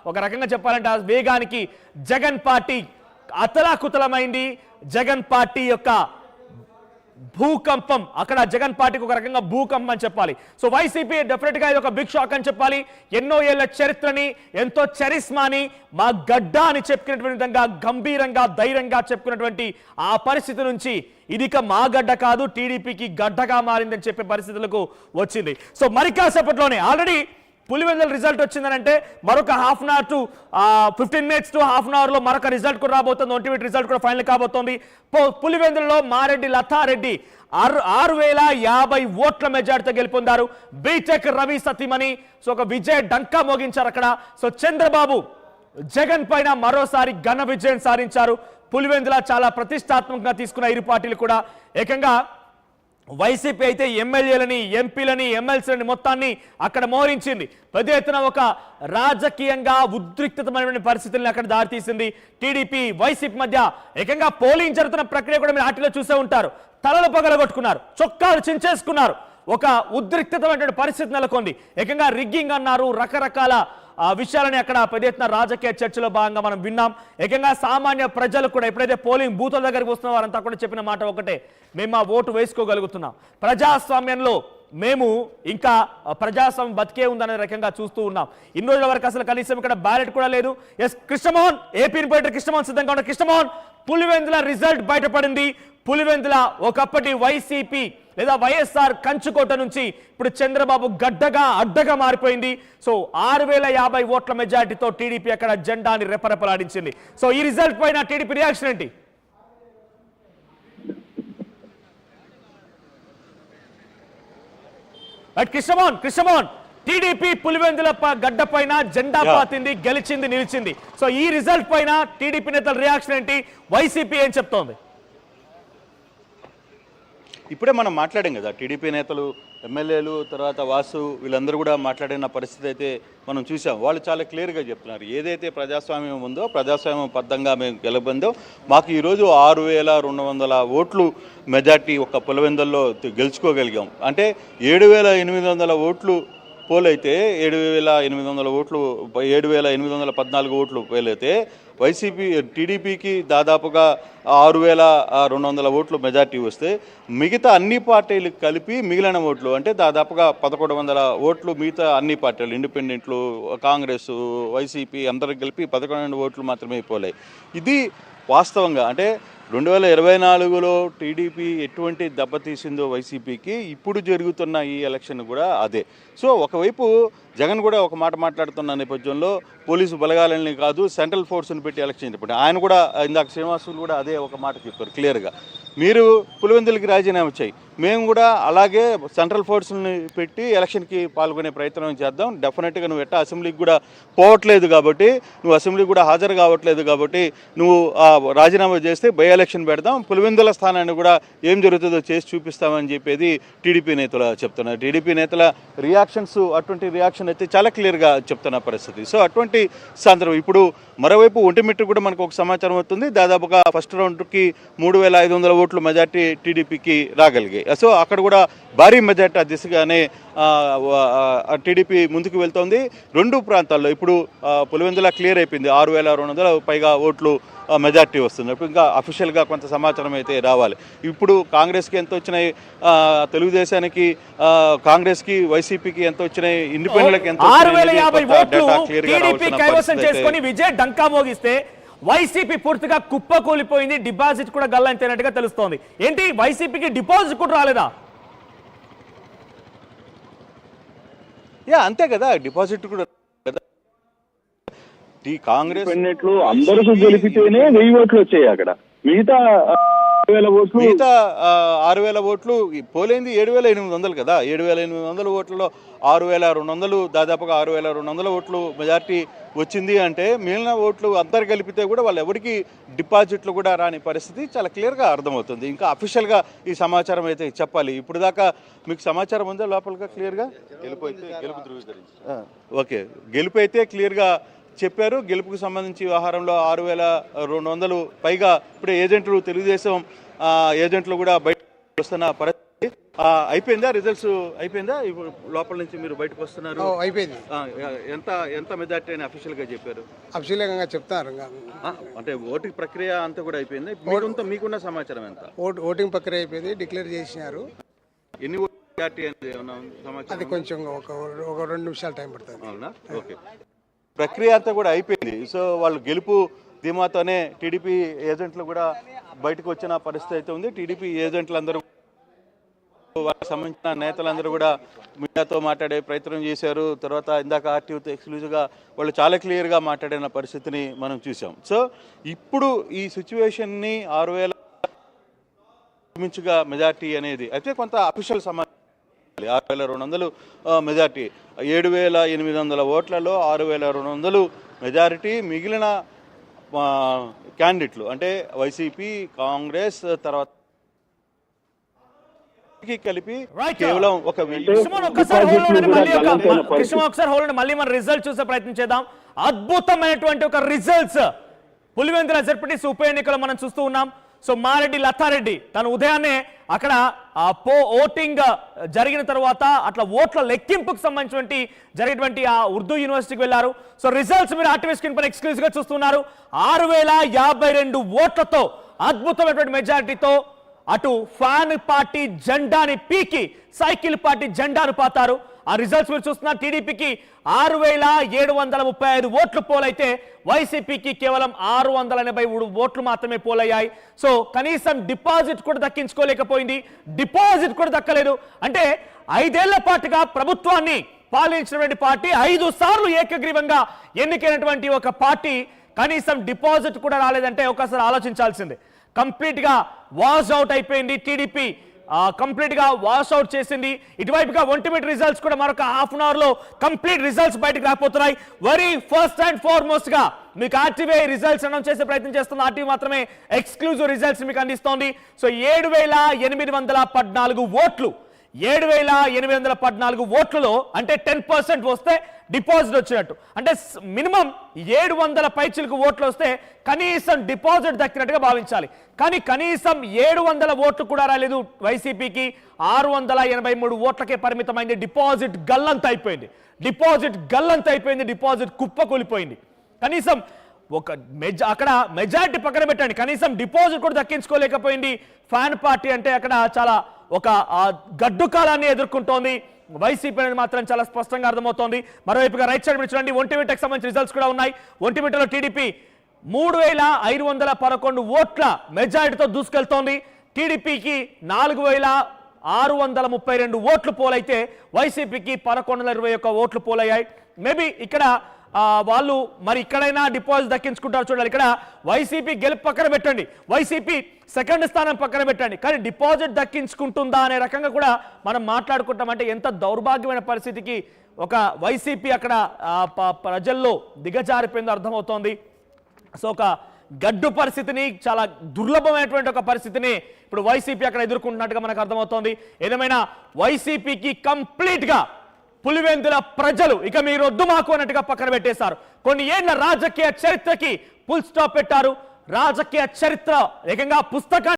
ఒక రకంగా చెప్పాలంటే ఆ వేగానికి జగన్ పార్టీ అతలాకుతలమైంది. జగన్ పార్టీ యొక్క భూకంపం అక్కడ జగన్ పార్టీకి ఒక రకంగా భూకంపం అని చెప్పాలి. సో వైసీపీ డెఫినెట్ గా ఇది ఒక బిగ్ షాక్ అని చెప్పాలి. ఎన్నో ఏళ్ల చరిత్రని, ఎంతో చరిస్మాని మా గడ్డ అని చెప్పుకునేటువంటి విధంగా గంభీరంగా ధైర్యంగా చెప్పుకున్నటువంటి ఆ పరిస్థితి నుంచి ఇది మా గడ్డ కాదు, టీడీపీకి గడ్డగా మారిందని చెప్పే పరిస్థితులకు వచ్చింది. సో మరి కాసేపట్లోనే ఆల్రెడీ పులివెందుల రిజల్ట్ వచ్చిందనంటే మరొక half an hour to 15 minutes to half an అవర్లో మరొక రిజల్ట్ కూడా రాబోతుంది. ఒంటిమిటి రిజల్ట్ కూడా ఫైనల్ కాబోతోంది. పులివెందులలో మారెడ్డి లతారెడ్డి 6050 ఓట్ల మెజార్టీతో గెలుపొందారు. బీటెక్ రవి సతీమణి సో ఒక విజయ డంకా మోగించారు అక్కడ. సో చంద్రబాబు జగన్ పైన మరోసారి ఘన విజయం సాధించారు. పులివెందుల చాలా ప్రతిష్టాత్మకంగా తీసుకున్న ఇరు పార్టీలు కూడా ఏకంగా వైసీపీ అయితే ఎమ్మెల్యేలని, ఎంపీలని, ఎమ్మెల్సీలని మొత్తాన్ని అక్కడ మోహరించింది. పెద్ద ఎత్తున ఒక రాజకీయంగా ఉద్రిక్తమైన పరిస్థితులను అక్కడ దారితీసింది. టీడీపీ వైసీపీ మధ్య ఏకంగా పోలింగ్ జరుగుతున్న ప్రక్రియ కూడా మీరు ఆటిలో చూసే ఉంటారు. తలలు పగలగొట్టుకున్నారు, చొక్కాలు చించేసుకున్నారు. ఒక ఉద్రిక్తమైనటువంటి పరిస్థితి నెలకొంది. ఏకంగా రిగ్గింగ్ అన్నారు, రకరకాల విషయాలని అక్కడ పెద్ద ఎత్తున రాజకీయ చర్చలో భాగంగా మనం విన్నాం. ఏకంగా సామాన్య ప్రజలు కూడా ఎప్పుడైతే పోలింగ్ బూతుల దగ్గరికి వస్తున్న వారంతా కూడా చెప్పిన మాట ఒకటే, మేము మా ఓటు వేసుకోగలుగుతున్నాం, ప్రజాస్వామ్యంలో మేము ఇంకా ప్రజాస్వామ్యం బతికే ఉందనే రకంగా చూస్తూ ఉన్నాం. ఇన్ని రోజుల వరకు అసలు కనీసం ఇక్కడ బ్యాలెట్ కూడా లేదు. ఎస్ కృష్ణమోహన్, ఏపీ కృష్ణమోహన్ సిద్ధంగా ఉన్న కృష్ణమోహన్, పులివెందుల రిజల్ట్ బయటపడింది. పులివెందుల ఒకప్పటి వైసీపీ లేదా వైఎస్ఆర్ కంచుకోట నుంచి ఇప్పుడు చంద్రబాబు గడ్డగా అడ్డగా మారిపోయింది. సో 6050 ఓట్ల మెజార్టీతో టీడీపీ అక్కడ జెండాని రెపరెపలాడించింది. సో ఈ రిజల్ట్ పైన టీడీపీ రియాక్షన్ ఏంటి? కృష్ణమోహన్, టీడీపీ పులివెందుల గడ్డ పైన జెండా పాతింది, గెలిచింది, నిలిచింది. సో ఈ రిజల్ట్ పైన టీడీపీ నేతల రియాక్షన్ ఏంటి? వైసీపీ ఏం చెప్తోంది? ఇప్పుడే మనం మాట్లాడాం కదా, టీడీపీ నేతలు, ఎమ్మెల్యేలు, తర్వాత వాసు వీళ్ళందరూ కూడా మాట్లాడిన పరిస్థితి అయితే మనం చూసాం. వాళ్ళు చాలా క్లియర్గా చెప్తున్నారు, ఏదైతే ప్రజాస్వామ్యం ఉందో ప్రజాస్వామ్యం బద్ధంగా మేము గెలబందో మాకు ఈరోజు 6200 ఓట్లు మెజార్టీ ఒక పులివెందుల్లో గెలుచుకోగలిగాం. అంటే 7800 ఓట్లు పోలైతే 7800 ఓట్లు 7814 ఓట్లు పోలైతే వైసీపీ టీడీపీకి దాదాపుగా 6200 ఓట్లు మెజార్టీ వస్తే మిగతా అన్ని పార్టీలకు కలిపి మిగిలిన ఓట్లు అంటే దాదాపుగా 1100 ఓట్లు మిగతా అన్ని పార్టీలు, ఇండిపెండెంట్లు, కాంగ్రెస్, వైసీపీ అందరికి కలిపి 1100 ఓట్లు మాత్రమే పోలాయి. ఇది వాస్తవంగా అంటే 2024లో టీడీపీ ఎటువంటి దెబ్బతీసిందో వైసీపీకి ఇప్పుడు జరుగుతున్న ఈ ఎలక్షన్ కూడా అదే. సో ఒకవైపు జగన్ కూడా ఒక మాట మాట్లాడుతున్న నేపథ్యంలో పోలీసు బలగాలని కాదు సెంట్రల్ ఫోర్స్ని పెట్టి ఎలక్షన్ చెప్పండి. ఆయన కూడా ఇందాక శ్రీనివాసులు కూడా అదే ఒక మాట చెప్పారు క్లియర్గా, మీరు పులివెందులకి రాజీనామా చేయి, మేము కూడా అలాగే సెంట్రల్ ఫోర్స్ని పెట్టి ఎలక్షన్కి పాల్గొనే ప్రయత్నం చేద్దాం. డెఫినెట్గా నువ్వు ఎట్టా అసెంబ్లీకి కూడా పోవట్లేదు కాబట్టి, నువ్వు అసెంబ్లీకి కూడా హాజరు కావట్లేదు కాబట్టి నువ్వు రాజీనామా చేస్తే బై ఎలక్షన్ పెడదాం, పులివెందుల స్థానాన్ని కూడా ఏం జరుగుతుందో చేసి చూపిస్తామని చెప్పేది టీడీపీ నేతలు చెప్తున్నారు. టీడీపీ నేతల రియాక్షన్స్ అటువంటి రియాక్షన్ అయితే చాలా క్లియర్గా చెప్తున్న పరిస్థితి. సో అటువంటి సందర్భం ఇప్పుడు మరోవైపు ఒంటిమిట్టు కూడా మనకు ఒక సమాచారం అవుతుంది, దాదాపుగా ఫస్ట్ రౌండ్కి 3500 ఓట్లు మెజార్టీ టీడీపీకి రాగలిగాయి. సో అక్కడ కూడా భారీ మెజార్టీ దిశగానే టీడీపీ ముందుకు వెళ్తోంది. రెండు ప్రాంతాల్లో ఇప్పుడు పులివెందుల క్లియర్ అయిపోయింది, 6200 పైగా ఓట్లు మెజార్టీ వస్తుంది. ఇప్పుడు ఇంకా అఫీషియల్గా కొంత సమాచారం అయితే రావాలి. ఇప్పుడు కాంగ్రెస్కి ఎంత వచ్చినాయి, తెలుగుదేశానికి, కాంగ్రెస్కి, వైసీపీకి ఎంత వచ్చినాయి, ఇండిపెండెంట్కి ఎంత చేసుకొని విజయ్ డంకా మోగిస్తే వైసీపీ పూర్తిగా కుప్పకూలిపోయింది, డిపాజిట్ కూడా గల్లంతైనట్టుగా తెలుస్తోంది. ఏంటి వైసీపీకి డిపాజిట్ కూడా రాలేదా? అంతే కదా, డిపాజిట్ కూడా కాంగ్రెస్ అందరూ గెలిపితేనే 1000 ఓట్లు వచ్చాయి. అక్కడ మిగతా 6000 ఓట్లు పోలేంది 7800 కదా. 7800 ఓట్లలో 6200 దాదాపుగా 6200 ఓట్లు మెజార్టీ వచ్చింది అంటే మిగిలిన ఓట్లు అందరు కలిపితే కూడా వాళ్ళు ఎవరికి డిపాజిట్లు కూడా రాని పరిస్థితి చాలా క్లియర్గా అర్థమవుతుంది. ఇంకా అఫీషియల్గా ఈ సమాచారం అయితే చెప్పాలి. ఇప్పుడు దాకా మీకు సమాచారం ఉందా లోపలగా క్లియర్గా? గెలుపు ధృవీకరించి ఓకే, గెలుపు అయితే క్లియర్గా చెప్పారు. గెలుపుకు సంబంధించి వ్యవహారంలో 6200 పైగా ఇప్పుడే ఏజెంట్లు, తెలుగుదేశం ఏజెంట్లు కూడా బయట వస్తున్న పరిస్థితి అయిపోయిందా రిజల్ట్స్ అయిపోయిందా? ఇప్పుడు లోపల నుంచి మీరు బయటకు వస్తున్నారు. అయిపోయింది. ఎంత ఎంత మెజార్టీ అని అఫీషియల్ గా చెప్పారు? అభిషేకంగా చెప్తారు. అంటే ఓటింగ్ ప్రక్రియ అంతా కూడా అయిపోయింది. మీకున్న సమాచారం ఎంత? ఓటింగ్ ప్రక్రియ అయిపోయింది, డిక్లేర్ చేసినారు. ఎన్ని మెజార్టీ అనేది ఏమన్నా సమాచారం? అది కొంచెం ఒక 2 నిమిషాలు టైం పడుతుంది. అవునా? ఓకే. ప్రక్రియ అంతా కూడా అయిపోయింది. సో వాళ్ళు గెలుపు ధీమాతోనే టీడీపీ ఏజెంట్లు కూడా బయటకు వచ్చిన పరిస్థితి అయితే ఉంది. టీడీపీ ఏజెంట్లు అందరూ వాళ్ళకి సంబంధించిన నేతలందరూ కూడా మీడియాతో మాట్లాడే ప్రయత్నం చేశారు. తర్వాత ఇందాక ఆర్టీవీతో ఎక్స్క్లూజివ్గా వాళ్ళు చాలా క్లియర్గా మాట్లాడిన పరిస్థితిని మనం చూసాం. సో ఇప్పుడు ఈ సిచ్యువేషన్ని 6,000 మించుగా మెజార్టీ అనేది అయితే కొంత అఫీషియల్ సమాచారం. 6,200 మెజార్టీ, 7,800 ఓట్లలో 6,200 మెజారిటీ. మిగిలిన క్యాండిడేట్లు అంటే వైసీపీ, కాంగ్రెస్ తర్వాత కలిపి కేవలం ఒక ఒకసారి హోల్డ్ మళ్ళీ మన రిజల్ట్ చూసే ప్రయత్నం చేద్దాం. అద్భుతమైనటువంటి ఒక రిజల్ట్స్ పులివెందుల జడ్పీటీసీ ఉప ఎన్నికలో మనం చూస్తూ ఉన్నాం. సో మారెడ్డి లతారెడ్డి తను ఉదయాన్నే అక్కడ ఓటింగ్ జరిగిన తర్వాత అట్లా ఓట్ల లెక్కింపుకు సంబంధించి జరిగినటువంటి ఆ ఉర్దూ యూనివర్సిటీకి వెళ్ళారు. సో రిజల్ట్స్ మీరు ఆర్టీవీ స్క్రీన్ పైన ఎక్స్క్లూజివ్ గా చూస్తున్నారు. 6,052 ఓట్లతో అద్భుతమైనటువంటి మెజారిటీతో అటు ఫ్యాన్ పార్టీ జెండాని పీకి సైకిల్ పార్టీ జెండాను పాతారు. ఆ రిజల్ట్స్ మీరు చూస్తున్నారు. టీడీపీకి 6,735 ఓట్లు పోలైతే వైసీపీకి కేవలం 683 ఓట్లు మాత్రమే పోలయ్యాయి. సో కనీసం డిపాజిట్ కూడా దక్కించుకోలేకపోయింది. డిపాజిట్ కూడా దక్కలేదు. అంటే 5 ఏళ్ల పాటుగా ప్రభుత్వాన్ని పాలించినటువంటి పార్టీ 5 సార్లు ఏకగ్రీవంగా ఎన్నికైనటువంటి ఒక పార్టీ కనీసం డిపాజిట్ కూడా రాలేదంటే ఒకసారి ఆలోచించాల్సిందే. కంప్లీట్ గా వాష్ అవుట్ అయిపోయింది. టీడీపీ కంప్లీట్ గా వాష్ అవుట్ చేసింది. ఇటువైపుగా ఒంటిమిట్ రిజల్ట్స్ కూడా మరొక హాఫ్ అన్ అవర్ లో కంప్లీట్ రిజల్ట్స్ బయటకు రాకపోతున్నాయి. వెరీ ఫస్ట్ అండ్ ఫార్మోస్ట్ గా మీకు ఆర్టీవీ రిజల్ట్స్ అనౌన్స్ చేసే ప్రయత్నం చేస్తుంది. ఆర్టీవీ మాత్రమే ఎక్స్క్లూజివ్ రిజల్ట్స్ మీకు అందిస్తోంది. సో 7,814 ఓట్లు, 7,814 ఓట్లలో అంటే 10% వస్తే డిపాజిట్ వచ్చినట్టు. అంటే మినిమం 700 పైచిలకు ఓట్లు వస్తే కనీసం డిపాజిట్ దక్కినట్టుగా భావించాలి. కానీ కనీసం 700 ఓట్లు కూడా రాలేదు. వైసీపీకి 683 ఓట్లకే పరిమితమైంది. డిపాజిట్ గల్లంత అయిపోయింది. డిపాజిట్ కుప్పకూలిపోయింది. కనీసం అక్కడ మెజారిటీ పక్కన పెట్టండి, కనీసం డిపాజిట్ కూడా దక్కించుకోలేకపోయింది ఫ్యాన్ పార్టీ. అంటే అక్కడ చాలా ఒక గడ్డు కాలాన్ని ఎదుర్కొంటోంది వైసీపీ అనేది మాత్రం చాలా స్పష్టంగా అర్థమవుతోంది. మరోవైపుగా రైట్ సైడ్ చూడండి, ఒంటిమిట్టకు సంబంధించిన రిజల్ట్స్ కూడా ఉన్నాయి. ఒంటిమిట్టలో టీడీపీ 3,511 ఓట్ల మెజారిటీతో దూసుకెళ్తోంది. టీడీపీకి 4,632 ఓట్లు పోలైతే వైసీపీకి 1,121 ఓట్లు పోలయ్యాయి. మేబీ ఇక్కడ వాళ్ళు మరి ఇక్కడైనా డిపాజిట్ దక్కించుకుంటారు చూడాలి. ఇక్కడ వైసీపీ గెలుపు పక్కన పెట్టండి, వైసీపీ సెకండ్ స్థానం పక్కన పెట్టండి, కానీ డిపాజిట్ దక్కించుకుంటుందా అనే రకంగా కూడా మనం మాట్లాడుకుంటామంటే ఎంత దౌర్భాగ్యమైన పరిస్థితికి ఒక వైసీపీ అక్కడ ప్రజల్లో దిగజారిపోయిందో అర్థమవుతోంది. సో ఒక గడ్డు పరిస్థితిని, చాలా దుర్లభమైనటువంటి ఒక పరిస్థితిని ఇప్పుడు వైసీపీ అక్కడ ఎదుర్కొంటున్నట్టుగా మనకు అర్థమవుతోంది. ఏదేమైనా వైసీపీకి కంప్లీట్ గా పులివెందుల ప్రజలు ఇక మీరు వద్దు మాకు అన్నట్టుగా పక్కన పెట్టేశారు. కొన్ని ఏళ్ల రాజకీయ చరిత్రకి ఫుల్ స్టాప్ పెట్టారు. రాజకీయ చరిత్ర ఏకంగా పుస్తకాన్ని